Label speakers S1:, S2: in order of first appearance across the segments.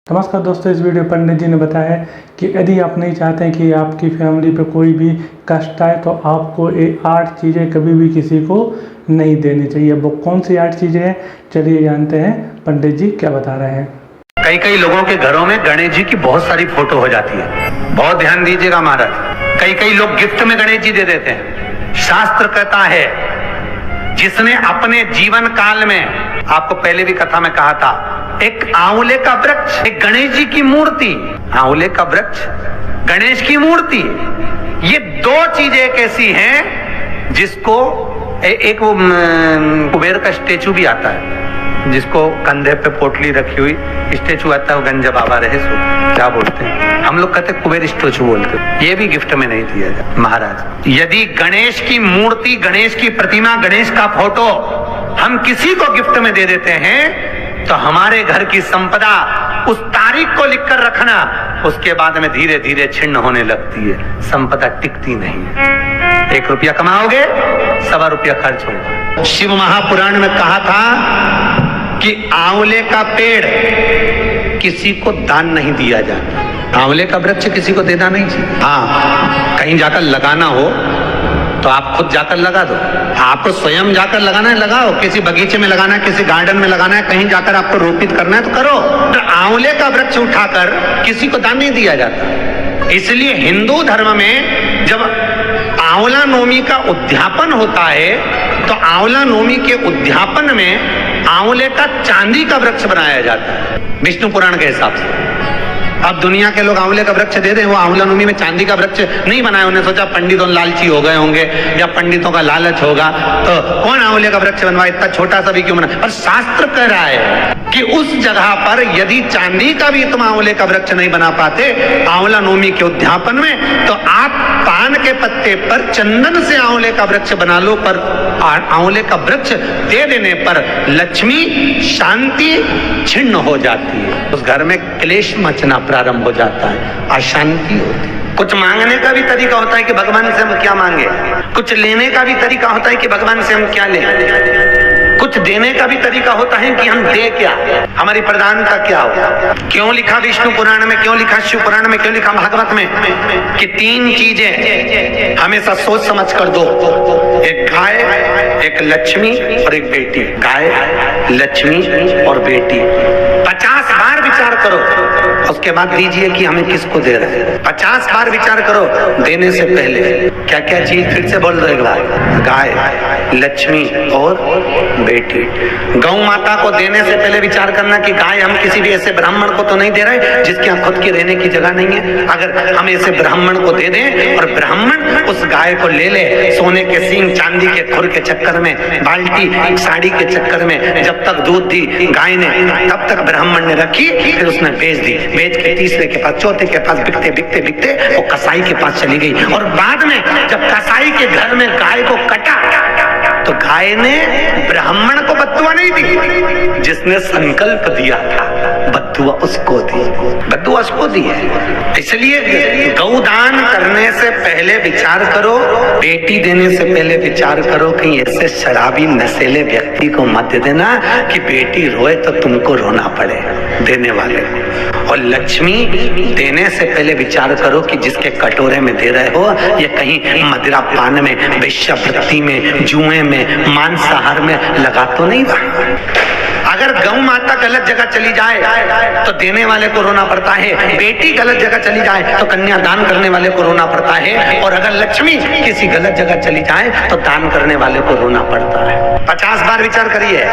S1: नमस्कार दोस्तों, इस वीडियो पंडित जी ने बताया है कि यदि आप नहीं चाहते हैं कि आपकी फैमिली पे कोई भी कष्ट आए तो आपको ये 8 चीज़ें कभी भी किसी को नहीं देनी चाहिए। वो कौन सी 8 चीज़ें हैं, चलिए जानते हैं पंडित जी क्या बता रहे हैं।
S2: कई लोगों के घरों में गणेश जी की बहुत सारी फोटो हो जाती है। बहुत ध्यान दीजिएगा महाराज, कई लोग गिफ्ट में गणेश जी दे देते हैं। शास्त्र कहता है जिसने अपने जीवन काल में, आपको पहले भी कथा में कहा था, एक आंवले का वृक्ष, एक गणेश जी की मूर्ति, आंवले का वृक्ष, गणेश की मूर्ति, ये 2 चीजें एक ऐसी हैं जिसको एक वो कुबेर का स्टेचू भी आता है, जिसको कंधे पे पोटली रखी हुई स्टेचू आता है, वो गंजा बाबा रहे सो क्या बोलते हैं, हम लोग कहते कुबेर स्टेचू बोलते हैं। ये भी गिफ्ट में नहीं दिया जाता। महाराज, यदि गणेश की मूर्ति, गणेश की प्रतिमा, गणेश का फोटो हम किसी को गिफ्ट में दे देते हैं तो हमारे घर की संपदा उस तारीख को लिखकर रखना, उसके बाद में धीरे धीरे छिन्न होने लगती है, संपदा टिकती नहीं है। 1 रुपया कमाओगे, 1.25 रुपया खर्च होगा। शिव महापुराण में कहा था कि आंवले का पेड़ किसी को दान नहीं दिया जाता। आंवले का वृक्ष किसी को देना नहीं चाहिए। हाँ, कहीं जाकर लगाना हो तो आप खुद जाकर लगा दो। आपको स्वयं जाकर लगाना है, लगाओ। किसी बगीचे में लगाना है, किसी गार्डन में लगाना है, कहीं जाकर आपको रोपित करना है तो करो। तो आंवले का वृक्ष उठाकर किसी को दान नहीं दिया जाता। इसलिए हिंदू धर्म में जब आंवला नवमी का उद्यापन होता है तो आंवला नवमी के उद्यापन में आंवले का चांदी का वृक्ष बनाया जाता है, विष्णु पुराण के हिसाब से। अब दुनिया के लोग आंवले का वृक्ष दे दें, वो आंवला नवमी में चांदी का वृक्ष नहीं बनाया। उन्हें सोचा पंडितों लालची हो गए होंगे या पंडितों का लालच होगा, तो कौन आंवले का वृक्ष बनवाए, इतना छोटा सा भी क्यों बना। पर शास्त्र कह रहा है कि उस जगह पर यदि चांदी का भी तुम आंवले का वृक्ष नहीं बना पाते आंवला नवमी के उद्यापन में, तो आप पान के पत्ते पर चंदन से आंवले का वृक्ष बना लो। पर आंवले का वृक्ष दे देने पर लक्ष्मी, शांति छिन्न हो जाती है, उस घर में क्लेश मचना प्रारंभ हो जाता है, अशांति होती है। कुछ मांगने का भी तरीका होता है कि भगवान से हम क्या मांगे, कुछ लेने का भी तरीका होता है कि भगवान से हम क्या लें, कुछ देने का भी तरीका होता है कि हम दे क्या, हमारी प्रधानता क्या हो। क्यों लिखा विष्णु पुराण में, क्यों लिखा शिव पुराण में, क्यों लिखा भागवत में कि 3 चीजें हमेशा सोच समझ कर दो, एक गाय, एक लक्ष्मी और एक बेटी। गाय, लक्ष्मी और बेटी 50 बार विचार करो, उसके बाद दीजिए कि हमें किसको दे रहे हैं। 50 बार विचार करो देने से पहले क्या क्या चीज, फिर से बोल दो एक बार, गाय, लक्ष्मी और बेटी। गौ माता को देने से पहले विचार करना कि गाय हम किसी भी ऐसे ब्राह्मण को तो नहीं दे रहे जिसके यहाँ खुद की रहने की जगह नहीं है। अगर हम ऐसे ब्राह्मण को दे दें और ब्राह्मण उस गाय को ले ले, सोने के सींग, चांदी के खुर के चक्कर में, बाल्टी, साड़ी के चक्कर में, जब तक दूध दी गाय ने तब तक ब्राह्मण ने रखी, फिर उसने बेच दी, बेच के तीसरे के पास, चौथे के पास बिकते बिकते बिकते वो कसाई के पास चली गई। और बाद में जब कसाई के घर में गाय को कटा तो गाय ने ब्राह्मण को बद्दुआ नहीं दी, जिसने संकल्प दिया था बद्दुआ उसको दी, बद्दुआ उसको दी है। इसलिए गौदान करने से पहले विचार करो, बेटी देने से पहले विचार करो कि ऐसे शराबी नशेले व्यक्ति को मत देना कि बेटी रोए तो तुमको रोना पड़े देने वाले। और लक्ष्मी देने से पहले विचार करो कि जिसके कटोरे में दे रहे हो ये कहीं मदिरा पान में, वेश्यावृत्ति में, जुए में, मांसाहार में लगा तो नहीं रहा। अगर गौ माता गलत जगह चली जाए तो देने वाले को रोना पड़ता है, बेटी गलत जगह चली जाए तो कन्यादान करने वाले को रोना पड़ता है, और अगर लक्ष्मी किसी गलत जगह चली जाए तो दान करने वाले को रोना पड़ता है। 50 बार विचार करिए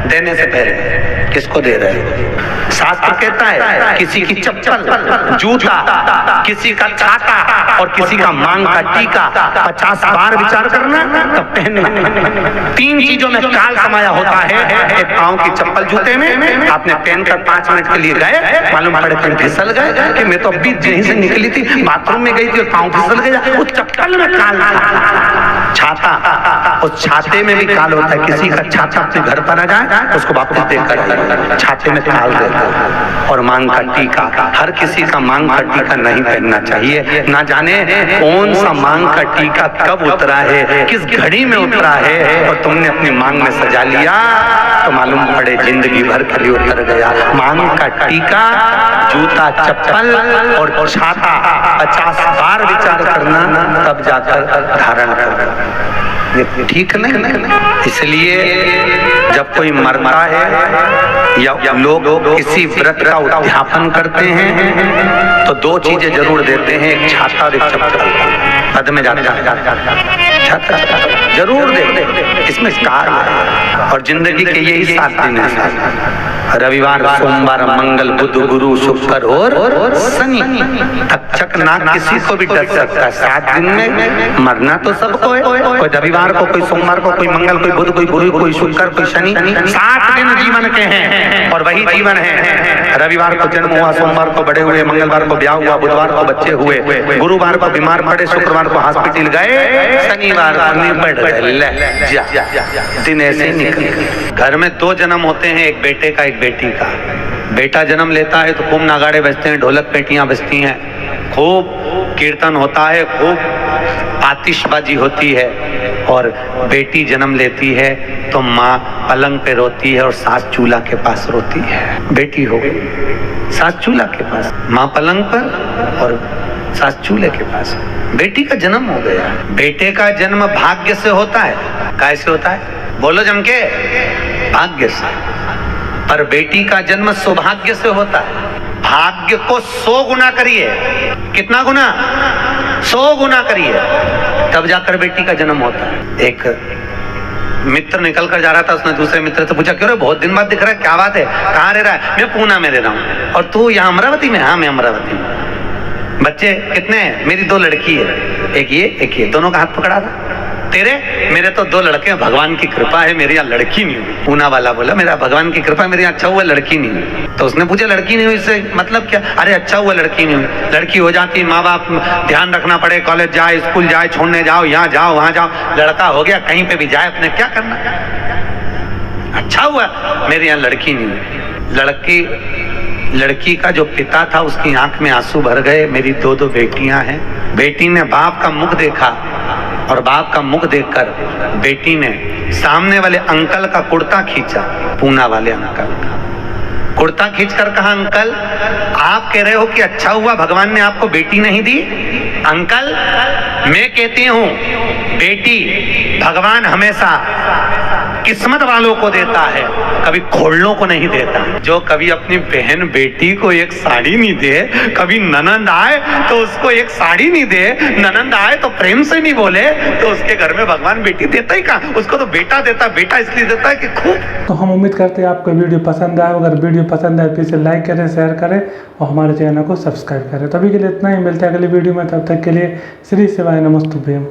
S2: देने से पहले किसको दे रहे हैं। शास्त्र कहता है किसी की चप्पल, जूता, किसी का छाता और किसी का मांग का टीका 50 बार विचार करना तब पहनना। 3 चीजों में काल समाया होता है। एक पांव की चप्पल जूते में आपने पहनकर 5 मिनट के लिए गए, मालूम पड़े कहीं फिसल गए कि मैं तो अभी यहीं से निकली थी, बाथरूम में गई थी और पांव फिसल गया, उस चप्पल में काल था। छाता, उस छाते में भी काल होता है। किसी का छाता अपने घर पर आ जाए उसको वापस देकर आए, छाते में काल देते हैं। और मांग का टीका, हर किसी का मांग का टीका नहीं पहनना चाहिए। ना जाने कौन सा मांग का टीका कब उतरा है, किस घड़ी में उतरा है, और तुमने अपनी मांग में सजा लिया तो मालूम पड़े जिंदगी भर के लिए उतर गया। मांग का टीका, जूता, चप्पल और छाता 50 बार विचार करना, तब जाकर धारण करना। ये ठीक नहीं। इसलिए जब कोई मरता है या लोग किसी व्रत का उद्यापन करते हैं तो 2 चीजें जरूर देते हैं, एक छाता और एक चप्पल। पद में जाता है छाता जरूर देते, इसमें कार है। और जिंदगी के यही 7 दिन है, रविवार, सोमवार, मंगल, बुध, गुरु, शुक्र और शनि। तक्षक नाग किसी को भी डर सकता है। 7 दिन में मरना तो सबको है, कोई रविवार को, कोई सोमवार को, कोई मंगल, कोई बुध, कोई गुरु, कोई शुक्र, कोई शनि। 7 दिन जीवन के हैं और वही जीवन है। रविवार को जन्म हुआ, सोमवार को बड़े हुए, मंगलवार को ब्याह हुआ, बुधवार को बच्चे हुए, गुरुवार को बीमार पड़े, शुक्रवार को हॉस्पिटल गए, शनिवार को निपट गए। दिन ऐसे निकल। घर में 2 जन्म होते हैं, एक बेटे का, एक बेटी का। बेटा जन्म लेता है तो खूब नगाड़े बजते हैं, ढोलक पेटियां बजती हैं, खूब कीर्तन होता है, खूब आतिशबाजी होती है। और बेटी जन्म लेती है तो माँ पलंग पे रोती है और सास चूल्हा के पास रोती है। बेटी हो गई, सास चूल्हा के पास, माँ पलंग पर और सास चूल्हे के पास। बेटी का जन्म हो गया। बेटे का जन्म भाग्य से होता है। कैसे होता है? बोलो जम के, भाग्य से। पर बेटी का जन्म सौभाग्य से होता है। भाग्य को 100 गुना करिए। कितना गुना? 100 गुना करिए, तब जाकर बेटी का जन्म होता है। एक मित्र निकल कर जा रहा था, उसने दूसरे मित्र से पूछा, क्यों रे बहुत दिन बाद दिख रहा है, क्या बात है, कहाँ रह रहा है? मैं पूना में रह रहा हूँ। और तू यहाँ अमरावती में? हाँ मैं अमरावती में। बच्चे कितने हैं? मेरी 2 लड़की है, एक ये, दोनों का हाथ पकड़ा था। तेरे? मेरे तो 2 लड़के हैं, भगवान की कृपा है, मेरे यहाँ लड़की नहीं हुई। पूना वाला बोला, मेरा भगवान की कृपा है, मेरे यहाँ अच्छा हुआ लड़की नहीं हुई। तो उसने पूछा लड़की नहीं हुई इससे मतलब क्या? अरे अच्छा हुआ लड़की नहीं हुई, लड़की हो जाती माँ बाप ध्यान रखना पड़े, कॉलेज जाए, स्कूल जाए, छोड़ने जाओ, यहाँ जाओ, वहां जाओ। लड़का हो गया, कहीं पे भी जाए, अपने क्या करना। अच्छा हुआ मेरे यहाँ लड़की नहीं हुई। लड़की का जो पिता था उसकी आंख में आंसू भर गए। मेरी 2 बेटियां हैं। बेटी ने बाप का मुख देखा और बाप का मुख देखकर बेटी ने सामने वाले अंकल का कुर्ता खींचा। पूना वाले अंकल का कुर्ता खींचकर कहा, अंकल आप कह रहे हो कि अच्छा हुआ भगवान ने आपको बेटी नहीं दी? अंकल मैं कहती हूँ बेटी भगवान हमेशा किस्मत वालों को देता है, कभी खोलनों को नहीं देता। जो कभी अपनी बहन बेटी को एक साड़ी नहीं दे, कभी ननंद आए तो उसको एक साड़ी नहीं दे, ननंद आए तो प्रेम से नहीं बोले, तो उसके घर में भगवान बेटी देता ही कहाँ? उसको तो बेटा देता। बेटा इसलिए देता है कि खूब।
S1: तो हम उम्मीद करते हैं आपको वीडियो पसंद आए। अगर वीडियो पसंद आए तो इसे लाइक करें, शेयर करें और हमारे चैनल को सब्सक्राइब करें। तो अभी के लिए इतना ही, मिलते हैं अगली वीडियो में। तब तक के लिए श्री शिवाय नमस्तुभ्यम।